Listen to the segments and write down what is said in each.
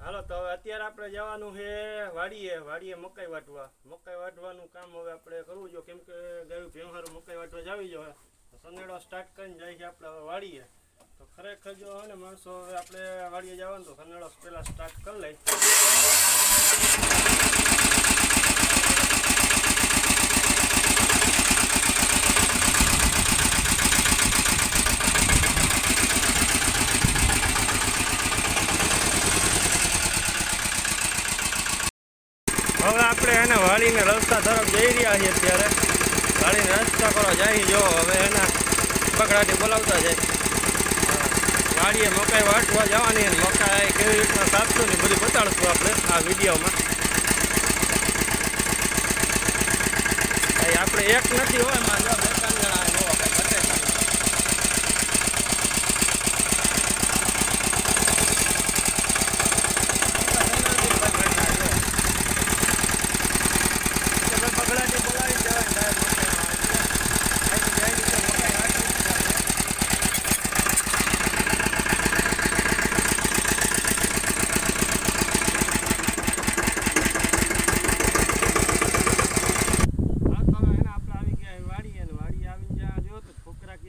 હાલો તો હવે અત્યારે આપણે જવાનું છે વાડીએ મકાઈ વાટવાનું કામ હવે આપણે કરવું જોઈએ, કેમ કે ગાયું ભેંહારું મકાઈ વાટવા જાવી જોઈએ. સનેડો સ્ટાર્ટ કરીને જાય છે આપણે હવે વાડીએ. તો ખરેખર જો હોય ને માણસો હવે આપણે વાડીએ જવાનું તો સનેડો પહેલાં સ્ટાર્ટ કરી લઈ. હવે આપણે એને વાડીને રસ્તા તરફ જઈ રહ્યા છીએ. અત્યારે વાડીને રસ્તા કરવા જાય જો હવે એના પકડાટી બોલાવતા જાય. વાડીએ મકાઈ વાટવા જવાની અને મકાઈ કેવી રીતના સાચું ને બધું બતાડશું આપણે આ વિડીયોમાં. આપણે એક નથી હોય માં જો 2-3 જણા જોવા કંઈ ઘટે ખાલી. પકડાટી બોલાવી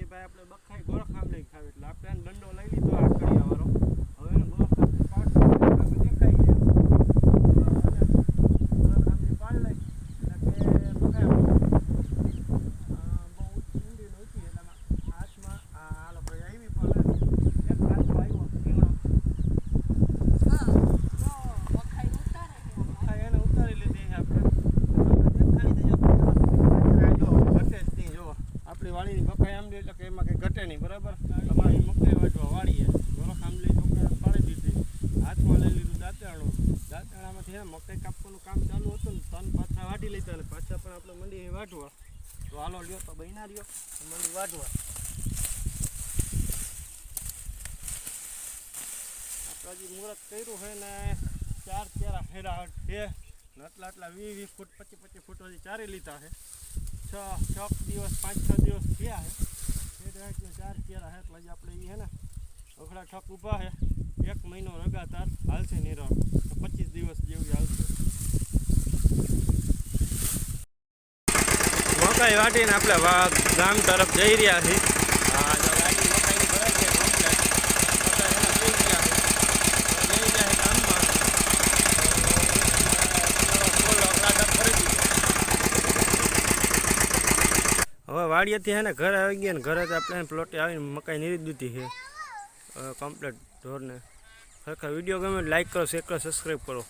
દેવાય આપણે બખાઈ ગોળખામણી ખાવી એટલે આપણે એને દંડો લઈ લીધો આકડિયા વાળો. હવે એને ગોળખામણી પાડશું આપણે દેખાય છે ગોળખામણી પાડ લઈ એટલે કે બખાઈ બહુ ઊંડી નહોતી એટલે હાથમાં આ લોકો આવી પડે એક હાથમાં આવ્યો ટીંગણો. બખાઈ એને ઉતારી લીધી આપણે દેખાઈ દેજો ઘટે જ નહીં. જો આપણી વાડીની બખાઈ આંબલી એટલે કે એમાં કંઈ ઘટે નહીં. બરાબર તમારી મકાઈ વાટવા વાળીએ ગોરખ આંબલી છોકરા પાડી દીધી. હાથમાં લઈ લીધું દાંતણામાંથી મકાઈ કાપવાનું કામ ચાલુ હતું ને તન પાછા વાટી લીધા અને પાછા પણ આપણે મંડી વાટવા. તો હાલો લ્યો તો બહેના રહ્યો મંડી વાટવા. આપણે હજી મુહૂર્ત કર્યું છે ને 4 કેરા હેરાહટ છે ને આટલા 20 ફૂટ 25 ફૂટ હજી ચારી લીધા છે. 6 દિવસ 5-6 દિવસ થયા છે. 4 કેરા છે એટલે જ આપણે એ છે ને અખડા ઠક ઊભા છે. 1 મહિનો લગાતાર હાલશે નિરણ તો 25 દિવસ જેવી હાલશે. મકાઈ વાટીને આપણે ગામ તરફ જઈ રહ્યા છીએ. હા જો ગાડી મકાઈની ભરાઈ છે કમ્પ્લેટ. મકાઈ એના થઈ ગયા છે જઈ ગયા છે ગામમાં. ફૂલ અખડા ઠક ભરી દીધો. હવે વાડીએથી છે ને ઘરે આવી ગયા ને ઘરે આપણે પ્લોટે આવીને મકાઈ નીરી દીધી છે કમ્પ્લેટ ઢોરને. ખરેખર વિડીયો ગમે લાઈક કરો, શેર કરો, સબસ્ક્રાઈબ કરો.